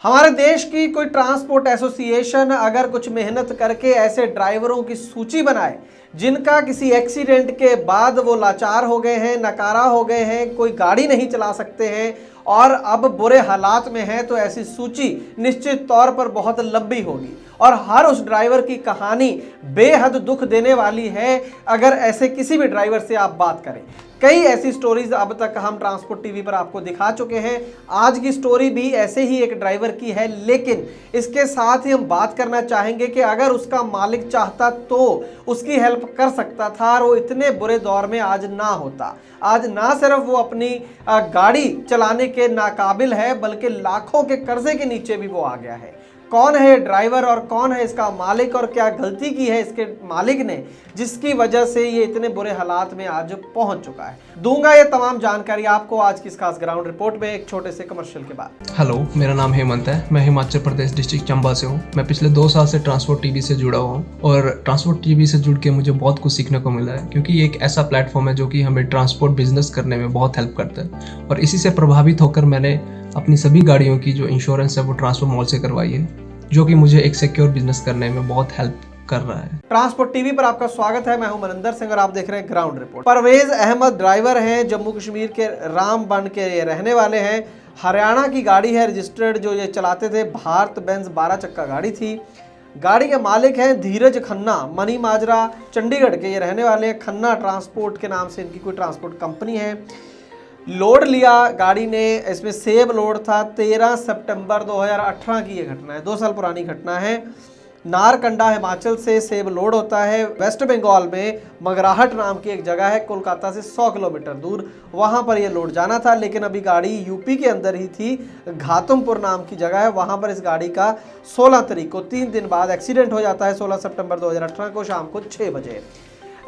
हमारे देश की कोई ट्रांसपोर्ट एसोसिएशन अगर कुछ मेहनत करके ऐसे ड्राइवरों की सूची बनाए जिनका किसी एक्सीडेंट के बाद वो लाचार हो गए हैं, नकारा हो गए हैं, कोई गाड़ी नहीं चला सकते हैं और अब बुरे हालात में हैं, तो ऐसी सूची निश्चित तौर पर बहुत लंबी होगी और हर उस ड्राइवर की कहानी बेहद दुख देने वाली है अगर ऐसे किसी भी ड्राइवर से आप बात करें। कई ऐसी स्टोरीज अब तक हम ट्रांसपोर्ट टीवी पर आपको दिखा चुके हैं। आज की स्टोरी भी ऐसे ही एक ड्राइवर की है, लेकिन इसके साथ ही हम बात करना चाहेंगे कि अगर उसका मालिक चाहता तो उसकी हेल्प कर सकता था और वो इतने बुरे दौर में आज ना होता। आज ना सिर्फ वो अपनी गाड़ी चलाने के नाकाबिल है, बल्कि लाखों के कर्जे के नीचे भी वो आ गया है। कौन है ड्राइवर और कौन है इसका मालिक और क्या गलती की है इसके मालिक ने जिसकी वजह से ये इतने बुरे हालात में आज पहुंच चुका है। दूंगा ये तमाम जानकारी आपको आज की इस खास ग्राउंड रिपोर्ट में एक छोटे से कमर्शियल के बाद। हेलो, मेरा नाम हेमंत है। मैं हिमाचल प्रदेश डिस्ट्रिक्ट चंबा से हूँ। मैं पिछले 2 साल से ट्रांसपोर्ट टीवी से जुड़ा हुआ हूँ और ट्रांसपोर्ट टीवी से जुड़ के मुझे बहुत कुछ सीखने को मिला है, क्योंकि ये एक ऐसा प्लेटफॉर्म है जो कि हमें ट्रांसपोर्ट बिजनेस करने में बहुत हेल्प करता है। और इसी से प्रभावित होकर मैंने अपनी सभी गाड़ियों की जो इंश्योरेंस है वो ट्रांसपोर्ट मॉल से करवाई है, जो कि मुझे एक सिक्योर बिजनेस करने में बहुत हेल्प कर रहा है। ट्रांसपोर्ट टीवी पर आपका स्वागत है। मैं हूं मनिंदर सिंह और आप देख रहे हैं ground report. Parvez Ahmed driver हैं, जम्मू कश्मीर के रामबन के ये रहने वाले हैं। हरियाणा की गाड़ी है रजिस्टर्ड, जो ये चलाते थे भारत बेंज 12 चक्का गाड़ी थी। गाड़ी के मालिक हैं धीरज खन्ना, मनी माजरा चंडीगढ़ के ये रहने वाले हैं। खन्ना ट्रांसपोर्ट के नाम से इनकी कोई ट्रांसपोर्ट कंपनी है। लोड लिया गाड़ी ने, इसमें सेब लोड था। 13 सितंबर 2018 की ये घटना है, 2 साल पुरानी घटना है। नारकंडा हिमाचल से सेब लोड होता है। वेस्ट बंगाल में मगराहट नाम की एक जगह है, कोलकाता से 100 किलोमीटर दूर, वहाँ पर ये लोड जाना था। लेकिन अभी गाड़ी यूपी के अंदर ही थी, घातमपुर नाम की जगह है, वहाँ पर इस गाड़ी का 16 तारीख को 3 दिन बाद एक्सीडेंट हो जाता है। 16 सितंबर 2018 को शाम को 6 बजे।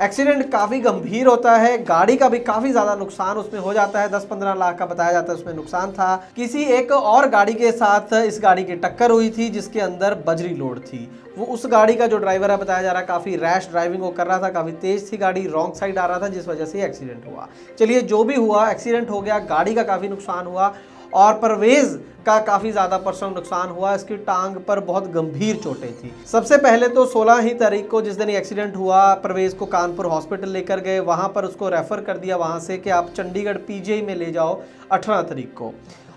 एक्सीडेंट काफ़ी गंभीर होता है, गाड़ी का भी काफ़ी ज़्यादा नुकसान उसमें हो जाता है। 10-15 लाख का बताया जाता है उसमें नुकसान था। किसी एक और गाड़ी के साथ इस गाड़ी की टक्कर हुई थी जिसके अंदर बजरी लोड थी। वो उस गाड़ी का जो ड्राइवर है बताया जा रहा है काफ़ी रैश ड्राइविंग वो कर रहा था, काफ़ी तेज़ थी गाड़ी, रॉन्ग साइड आ रहा था, जिस वजह से एक्सीडेंट हुआ। चलिए जो भी हुआ, एक्सीडेंट हो गया, गाड़ी का काफ़ी नुकसान हुआ और परवेज का काफ़ी ज़्यादा पर्सनल नुकसान हुआ। इसकी टांग पर बहुत गंभीर चोटें थी। सबसे पहले तो 16 ही तारीख को जिस दिन एक्सीडेंट हुआ, परवेज को कानपुर हॉस्पिटल लेकर गए, वहाँ पर उसको रेफ़र कर दिया वहाँ से कि आप चंडीगढ़ पीजीआई में ले जाओ 18 तारीख को।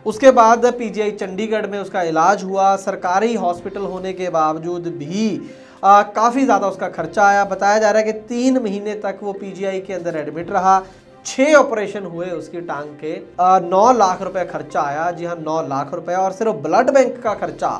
उसके बाद पीजीआई चंडीगढ़ में उसका इलाज हुआ। सरकारी हॉस्पिटल होने के बावजूद भी काफ़ी ज़्यादा उसका खर्चा आया। बताया जा रहा है कि 3 महीने तक वो पीजीआई के अंदर एडमिट रहा। 6 ऑपरेशन हुए उसकी टांग के, 9 लाख रुपए खर्चा आया। जी हाँ, 9 लाख रुपए। और सिर्फ ब्लड बैंक का खर्चा,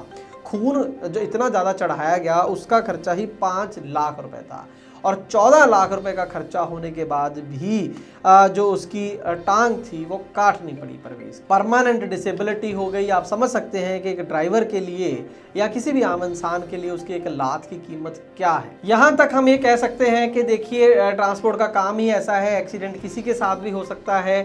खून जो इतना ज़्यादा चढ़ाया गया उसका खर्चा ही 5 लाख रुपए था। और 14 लाख रुपए का खर्चा होने के बाद भी जो उसकी टांग थी वो काटनी पड़ी परवेज। परमानेंट डिसेबिलिटी हो गई। आप समझ सकते हैं कि एक ड्राइवर के लिए या किसी भी आम इंसान के लिए उसकी एक लात की कीमत क्या है। यहाँ तक हम ये कह सकते हैं कि देखिए, ट्रांसपोर्ट का काम ही ऐसा है, एक्सीडेंट किसी के साथ भी हो सकता है,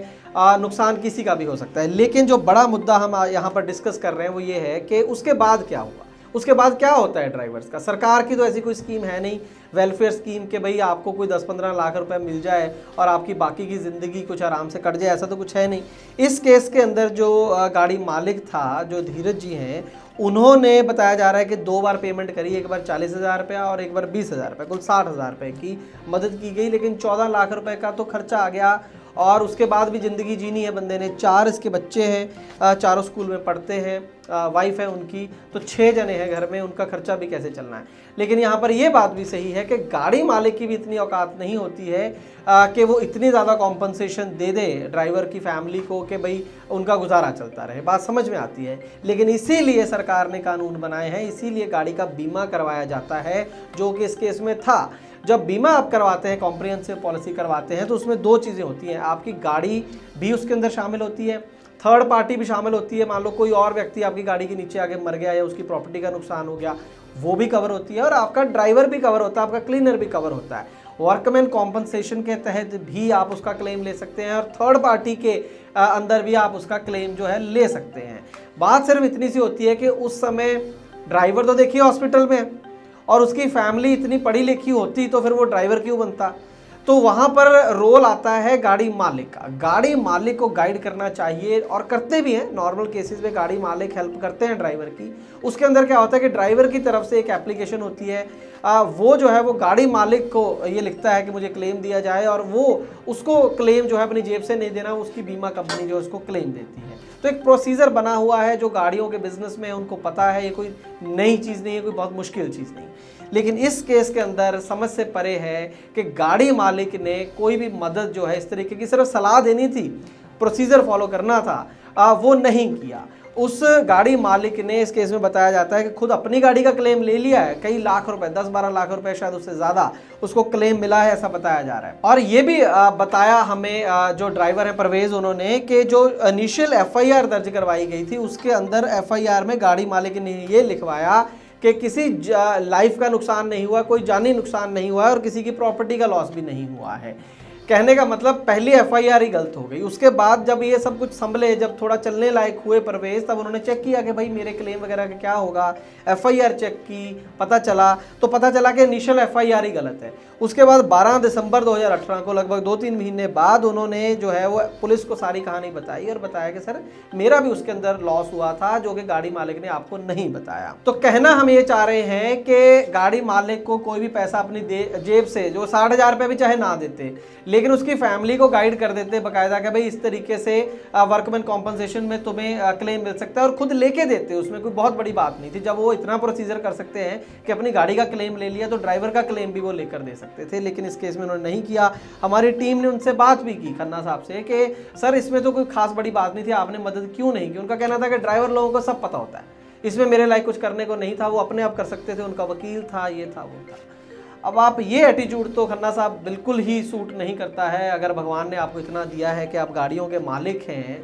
नुकसान किसी का भी हो सकता है। लेकिन जो बड़ा मुद्दा हम यहाँ पर डिस्कस कर रहे हैं वो ये है कि उसके बाद क्या हुआ, उसके बाद क्या होता है ड्राइवर्स का। सरकार की तो ऐसी कोई स्कीम है नहीं, वेलफेयर स्कीम के भाई आपको कोई 10-15 लाख रुपए मिल जाए और आपकी बाकी की ज़िंदगी कुछ आराम से कट जाए, ऐसा तो कुछ है नहीं। इस केस के अंदर जो गाड़ी मालिक था, जो धीरज जी हैं, उन्होंने बताया जा रहा है कि 2 बार पेमेंट करी, एक बार 40,000 रुपया और एक बार 20,000 रुपये, कुल 60,000 रुपये की मदद की गई। लेकिन 14 लाख रुपए का तो खर्चा आ गया और उसके बाद भी ज़िंदगी जीनी है बंदे ने। 4 इसके बच्चे हैं, चारों स्कूल में पढ़ते हैं, वाइफ है उनकी, तो 6 जने हैं घर में, उनका खर्चा भी कैसे चलना है। लेकिन यहाँ पर ये बात भी सही है कि गाड़ी मालिक की भी इतनी औकात नहीं होती है कि वो इतनी ज़्यादा कॉम्पनसेशन दे दे ड्राइवर की फैमिली को कि भाई उनका गुजारा चलता रहे। बात समझ में आती है। लेकिन इसीलिए सरकार ने कानून बनाए हैं, इसीलिए गाड़ी का बीमा करवाया जाता है, जो कि इस केस में था। जब बीमा आप करवाते हैं, कॉम्प्रिहेंसिव पॉलिसी करवाते हैं, तो उसमें 2 चीज़ें होती हैं। आपकी गाड़ी भी उसके अंदर शामिल होती है, थर्ड पार्टी भी शामिल होती है। मान लो कोई और व्यक्ति आपकी गाड़ी के नीचे आके मर गया या उसकी प्रॉपर्टी का नुकसान हो गया, वो भी कवर होती है। और आपका ड्राइवर भी कवर होता है, आपका क्लीनर भी कवर होता है। वर्कमैन कॉम्पनसेशन के तहत भी आप उसका क्लेम ले सकते हैं और थर्ड पार्टी के अंदर भी आप उसका क्लेम जो है ले सकते हैं। बात सिर्फ इतनी सी होती है कि उस समय ड्राइवर तो देखिए हॉस्पिटल में और उसकी फैमिली इतनी पढ़ी लिखी होती तो फिर वो ड्राइवर क्यों बनता। तो वहाँ पर रोल आता है गाड़ी मालिक का। गाड़ी मालिक को गाइड करना चाहिए और करते भी हैं। नॉर्मल केसेस में गाड़ी मालिक हेल्प करते हैं ड्राइवर की। उसके अंदर क्या होता है कि ड्राइवर की तरफ से एक एप्लीकेशन होती है, वो जो है वो गाड़ी मालिक को ये लिखता है कि मुझे क्लेम दिया जाए, और वो उसको क्लेम जो है अपनी जेब से नहीं देना, उसकी बीमा कंपनी जो है उसको क्लेम देती है। तो एक प्रोसीजर बना हुआ है जो गाड़ियों के बिजनेस में उनको पता है, ये कोई नई चीज़ नहीं है, कोई बहुत मुश्किल चीज़ नहीं। लेकिन इस केस के अंदर समझ से परे है कि गाड़ी मालिक ने कोई भी मदद जो है इस तरीके की सिर्फ सलाह देनी थी, प्रोसीजर फॉलो करना था, वो नहीं किया। उस गाड़ी मालिक ने, इस केस में बताया जाता है कि खुद अपनी गाड़ी का क्लेम ले लिया है, कई लाख रुपए, 10-12 लाख रुपए शायद उससे ज़्यादा उसको क्लेम मिला है, ऐसा बताया जा रहा है। और ये भी बताया हमें जो ड्राइवर है परवेज़, उन्होंने कि जो इनिशियल FIR दर्ज करवाई गई थी उसके अंदर FIR में गाड़ी मालिक ने ये लिखवाया कि किसी लाइफ का नुकसान नहीं हुआ, कोई जानी नुकसान नहीं हुआ है और किसी की प्रॉपर्टी का लॉस भी नहीं हुआ है। कहने का मतलब पहली FIR ही गलत हो गई। उसके बाद जब ये सब कुछ संभले, जब थोड़ा चलने लायक हुए परवेज़, तब उन्होंने चेक किया कि भाई मेरे क्लेम वगैरह का क्या होगा। FIR चेक की, पता चला कि इनिशियल FIR ही गलत है। उसके बाद 12 दिसंबर 2018 को, लगभग 2-3 महीने बाद, उन्होंने जो है वो पुलिस को सारी कहानी बताई और बताया कि सर मेरा भी उसके अंदर लॉस हुआ था जो कि गाड़ी मालिक ने आपको नहीं बताया। तो कहना हम ये चाह रहे हैं कि गाड़ी मालिक को कोई भी पैसा अपनी जेब से, जो 60,000 रुपये भी चाहे ना देते, लेकिन उसकी फैमिली को गाइड कर देते बाकायदा कि भाई इस तरीके से वर्कमैन कॉम्पनसेशन में तुम्हें क्लेम मिल सकता है, और खुद लेके देते, उसमें कोई बहुत बड़ी बात नहीं थी। जब वो इतना प्रोसीजर कर सकते हैं कि अपनी गाड़ी का क्लेम ले लिया, तो ड्राइवर का क्लेम भी वो लेकर दे सकते थे, लेकिन इस केस में उन्होंने नहीं किया। हमारी टीम ने उनसे बात भी की, खन्ना साहब से, कि सर इसमें तो कोई खास बड़ी बात नहीं थी, आपने मदद क्यों नहीं की। उनका कहना था कि ड्राइवर लोगों को सब पता होता है, इसमें मेरे लायक कुछ करने को नहीं था, वो अपने आप कर सकते थे, उनका वकील था, ये था, वो था। अब आप ये एटीट्यूड तो खन्ना साहब बिल्कुल ही सूट नहीं करता है। अगर भगवान ने आपको इतना दिया है कि आप गाड़ियों के मालिक हैं,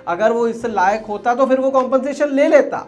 अगर वो इससे लायक होता तो फिर वो कॉम्पनसेशन ले लेता।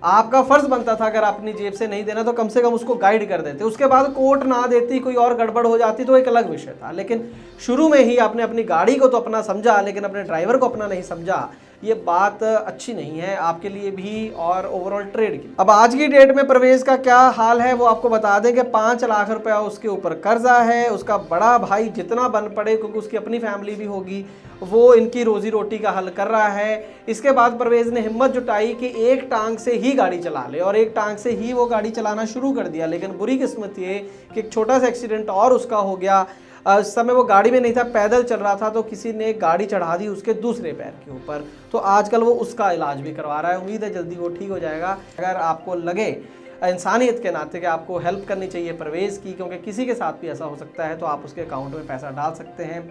आपका फर्ज बनता था, अगर अपनी जेब से नहीं देना तो कम से कम उसको गाइड कर देते। उसके बाद कोर्ट ना देती, कोई और गड़बड़ हो जाती तो एक अलग विषय था, लेकिन शुरू में ही आपने अपनी गाड़ी को तो अपना समझा, लेकिन अपने ड्राइवर को अपना नहीं समझा। ये बात अच्छी नहीं है आपके लिए भी और ओवरऑल ट्रेड की। अब आज की डेट में परवेज़ का क्या हाल है वो आपको बता दें कि 5 लाख रुपया उसके ऊपर कर्जा है। उसका बड़ा भाई जितना बन पड़े, क्योंकि उसकी अपनी फैमिली भी होगी, वो इनकी रोजी रोटी का हल कर रहा है। इसके बाद परवेज़ ने हिम्मत जुटाई कि एक टांग से ही गाड़ी चला ले, और एक टांग से ही वो गाड़ी चलाना शुरू कर दिया। लेकिन बुरी किस्मत ये कि एक छोटा सा एक्सीडेंट और उसका हो गया। उस समय वो गाड़ी में नहीं था, पैदल चल रहा था, तो किसी ने गाड़ी चढ़ा दी उसके दूसरे पैर के ऊपर। तो आजकल वो उसका इलाज भी करवा रहा है। उम्मीद है जल्दी वो ठीक हो जाएगा। अगर आपको लगे इंसानियत के नाते कि आपको हेल्प करनी चाहिए परवेज़ की, क्योंकि किसी के साथ भी ऐसा हो सकता है, तो आप उसके अकाउंट में पैसा डाल सकते हैं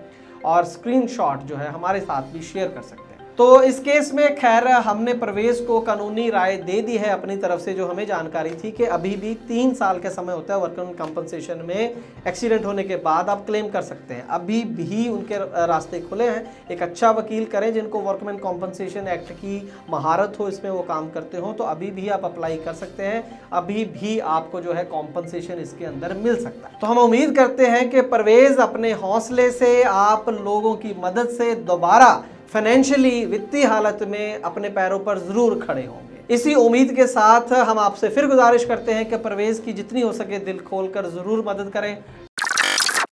और स्क्रीनशॉट जो है हमारे साथ भी शेयर कर सकते हैं। तो इस केस में खैर हमने परवेज़ को कानूनी राय दे दी है अपनी तरफ से। जो हमें जानकारी थी कि अभी भी 3 साल का समय होता है वर्कमैन कॉम्पनसेशन में, एक्सीडेंट होने के बाद आप क्लेम कर सकते हैं। अभी भी उनके रास्ते खुले हैं। एक अच्छा वकील करें जिनको वर्कमैन कॉम्पनसेशन एक्ट की महारत हो, इसमें वो काम करते हो, तो अभी भी आप अप्लाई कर सकते हैं। अभी भी आपको जो है कॉम्पनसेशन इसके अंदर मिल सकता है। तो हम उम्मीद करते हैं कि परवेज़ अपने हौसले से, आप लोगों की मदद से दोबारा फाइनेंशियली, वित्तीय हालत में अपने पैरों पर जरूर खड़े होंगे। इसी उम्मीद के साथ हम आपसे फिर गुजारिश करते हैं कि परवेज़ की जितनी हो सके दिल खोलकर जरूर मदद करें।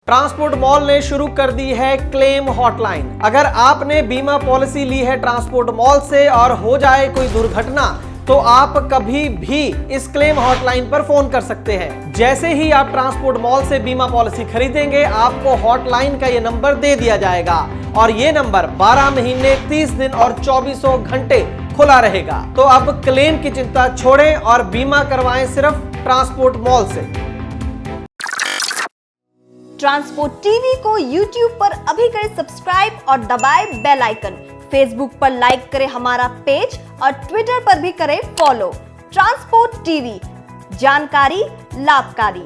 ट्रांसपोर्ट मॉल ने शुरू कर दी है क्लेम हॉटलाइन। अगर आपने बीमा पॉलिसी ली है ट्रांसपोर्ट मॉल से और हो जाए कोई दुर्घटना, तो आप कभी भी इस क्लेम हॉटलाइन पर फोन कर सकते हैं। जैसे ही आप ट्रांसपोर्ट मॉल से बीमा पॉलिसी खरीदेंगे, आपको हॉटलाइन का ये नंबर दे दिया जाएगा, और ये नंबर 12 महीने, 30 दिन और 24 घंटे खुला रहेगा। तो अब क्लेम की चिंता छोड़ें और बीमा करवाएं सिर्फ ट्रांसपोर्ट मॉल से। ट्रांसपोर्ट टीवी को YouTube पर अभी करें सब्सक्राइब और दबाएं बेल आइकन। फेसबुक पर लाइक करें हमारा पेज और ट्विटर पर भी करें फॉलो। ट्रांसपोर्ट टीवी, जानकारी लाभकारी।